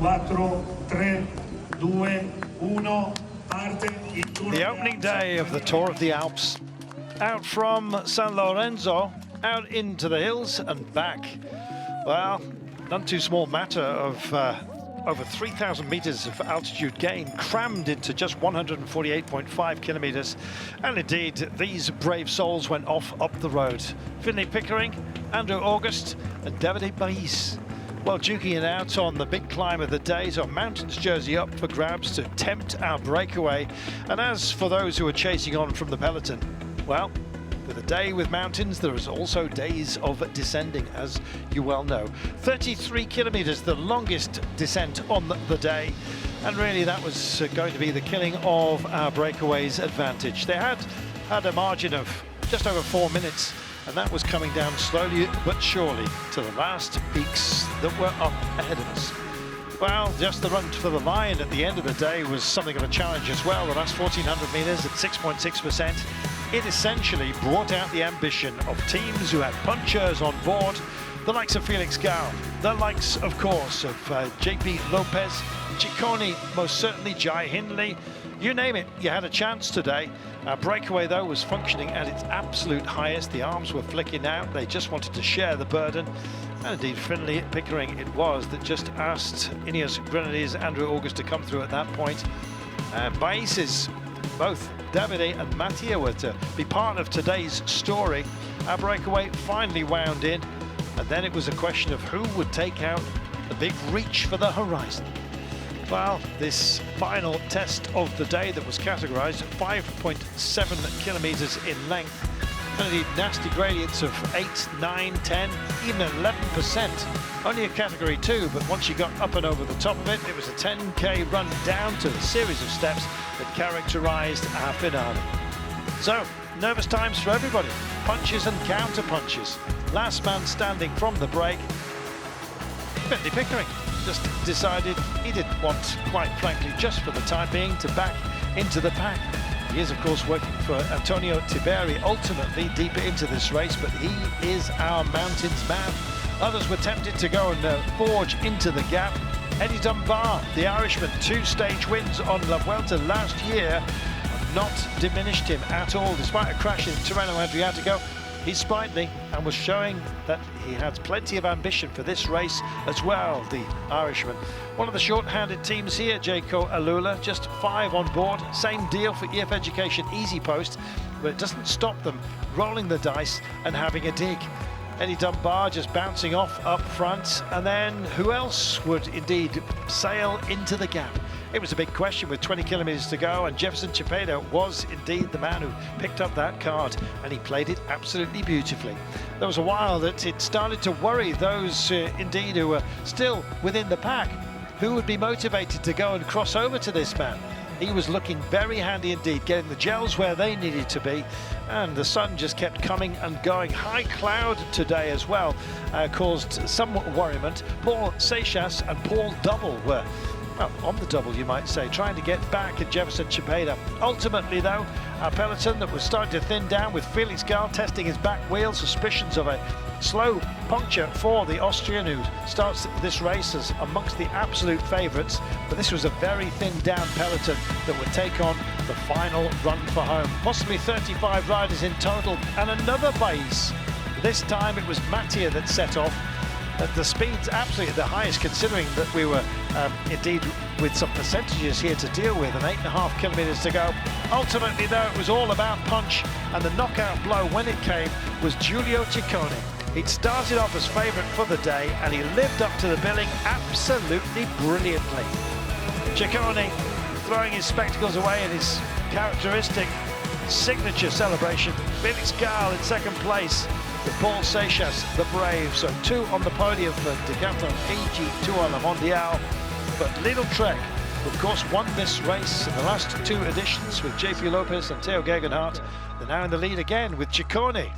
The opening day of the Tour of the Alps, out from San Lorenzo, out into the hills and back. Well, none too small matter of over 3,000 meters of altitude gain crammed into just 148.5 kilometers. And indeed, these brave souls went off up the road. Finlay Pickering, Andrew August and Davide Bais. Well, duking it out on the big climb of the day, so mountains jersey up for grabs to tempt our breakaway. And as for those who are chasing on from the peloton, well, with a day with mountains, there is also days of descending, as you well know. 33 kilometers, the longest descent on the day. And really that was going to be the killing of our breakaway's advantage. They had a margin of just over 4 minutes, and that was coming down slowly but surely to the last peaks that were up ahead of us. Well, just the run for the line at the end of the day was something of a challenge as well. The last 1,400 meters at 6.6%. It essentially brought out the ambition of teams who had punchers on board, the likes of Felix Gall, the likes, of course, of JP Lopez, Ciccone, most certainly Jai Hindley. You name it, you had a chance today. Our breakaway, though, was functioning at its absolute highest. The arms were flicking out. They just wanted to share the burden. And indeed, Finlay Pickering it was that just asked Ineos Grenadiers Andrew August to come through at that point. Baises, both Davide and Mattia were to be part of today's story. Our breakaway finally wound in, and then it was a question of who would take out the big reach for the horizon. Well, this final test of the day that was categorized at 5.7 kilometers in length, and indeed nasty gradients of 8, 9, 10, even 11%. Only a category 2, but once you got up and over the top of it, it was a 10k run down to the series of steps that characterized our finale. So, nervous times for everybody. Punches and counter punches. Last man standing from the break, Finlay Pickering just decided he didn't want, quite frankly, just for the time being, to back into the pack. He is, of course, working for Antonio Tiberi, ultimately deeper into this race, but he is our mountains man. Others were tempted to go and forge into the gap. Eddie Dunbar, the Irishman, 2 stage wins on La Vuelta last year, have not diminished him at all. Despite a crash in Tirreno Adriatico, he's sprightly and was showing that he has plenty of ambition for this race as well, the Irishman. One of the short-handed teams here, Jayco Alula, just 5 on board. Same deal for EF Education Easy Post, but it doesn't stop them rolling the dice and having a dig. Eddie Dunbar just bouncing off up front, and then who else would indeed sail into the gap? It was a big question with 20 kilometers to go, and Jefferson Cepeda was indeed the man who picked up that card, and he played it absolutely beautifully. There was a while that it started to worry those indeed who were still within the pack, who would be motivated to go and cross over to this man. He was looking very handy indeed, getting the gels where they needed to be, and the sun just kept coming and going. High cloud today as well caused some worriment. Paul Seixas and Paul Double were, well, on the double, you might say, trying to get back at Jefferson Cepeda. Ultimately, though, our peloton that was starting to thin down with Felix Gall testing his back wheel, suspicions of a slow puncture for the Austrian, who starts this race as amongst the absolute favourites. But this was a very thinned down peloton that would take on the final run for home. Possibly 35 riders in total, and another base. This time it was Mattia that set off. At the speeds absolutely at the highest, considering that we were indeed with some percentages here to deal with, and 8.5 kilometers to go. Ultimately, though, it was all about punch, and the knockout blow when it came was Giulio Ciccone. He'd started off as favourite for the day, and he lived up to the billing absolutely brilliantly. Ciccone throwing his spectacles away in his characteristic signature celebration. Felix Gall in second place, with Paul Seixas, the brave. So 2 on the podium for Decathlon AG Tour La Mondiale. But Little Trek, of course, won this race in the last 2 editions with JP Lopez and Theo Gegenhardt. They're now in the lead again with Ciccone.